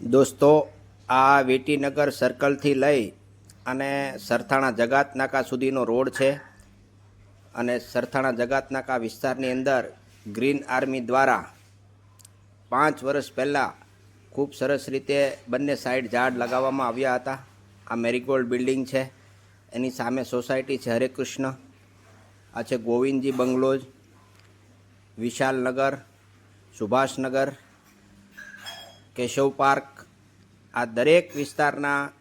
દોસ્તો, આ વીટીનગર સર્કલથી લઈ અને સરથાણા જગાત નાકા સુધીનો રોડ છે અને સરથાણા જગાત નાકા વિસ્તારની અંદર ગ્રીન આર્મી દ્વારા 5 વર્ષ પહેલાં ખૂબ સરસ રીતે બંને સાઈડ ઝાડ લગાવવામાં આવ્યા હતા. આ મેરીગોલ્ડ બિલ્ડિંગ છે, એની સામે સોસાયટી છે હરેકૃષ્ણ, આ છે ગોવિંદજી બંગલોઝ, વિશાલનગર, સુભાષનગર, કેશવ પાર્ક. આ દરેક વિસ્તારના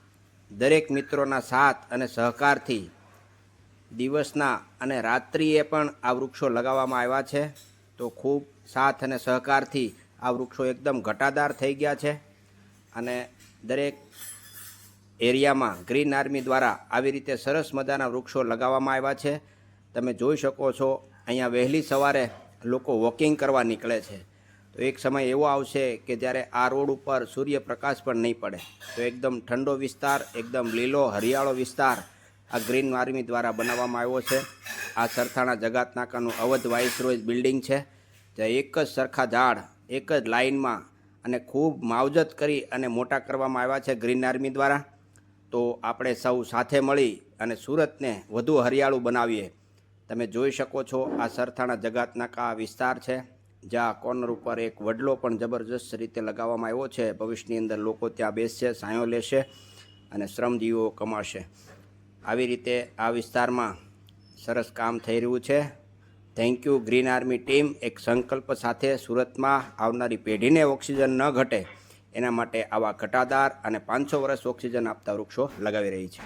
દરેક મિત્રોના સાથ અને સહકારથી દિવસના અને રાત્રિએ પણ આ વૃક્ષો લગાવવામાં આવ્યા છે. તો ખૂબ સાથ અને સહકારથી આ વૃક્ષો એકદમ ઘટાદાર થઈ ગયા છે અને દરેક એરિયામાં ગ્રીન આર્મી દ્વારા આવી રીતે સરસ મજાના વૃક્ષો લગાવવામાં આવ્યા છે. તમે જોઈ શકો છો, અહીંયા વહેલી સવારે લોકો વોકિંગ કરવા નીકળે છે. તો એક સમય એવો આવશે કે જ્યારે આ રોડ ઉપર સૂર્યપ્રકાશ પણ નહીં પડે, તો એકદમ ઠંડો વિસ્તાર, એકદમ લીલો હરિયાળો વિસ્તાર આ ગ્રીન આર્મી દ્વારા બનાવવામાં આવ્યો છે. આ સરથાણા જગાત નાકાનું અવધ વાઇસરોય બિલ્ડિંગ છે, ત્યાં એક જ સરખા ઝાડ એક જ લાઇનમાં અને ખૂબ માવજત કરી અને મોટા કરવામાં આવ્યા છે ગ્રીન આર્મી દ્વારા. તો આપણે સૌ સાથે મળી અને સુરતને વધુ હરિયાળું બનાવીએ. તમે જોઈ શકો છો, આ સરથાણા જગાત નાકા વિસ્તાર છે, જ્યાં કોર્નર ઉપર એક વડલો પણ જબરજસ્ત રીતે લગાવવામાં આવ્યો છે. ભવિષ્યની અંદર લોકો ત્યાં બેસશે, છાંયો લેશે અને શ્રમજીવીઓ કમાશે. આવી રીતે આ વિસ્તારમાં સરસ કામ થઈ રહ્યું છે. Thank you green army team. એક સંકલ્પ સાથે સુરતમાં આવનારી પેઢીને ઓક્સિજન ન ઘટે એના માટે આવા ઘટાદાર અને 500 વર્ષ ઓક્સિજન આપતા વૃક્ષો લગાવી રહી છે.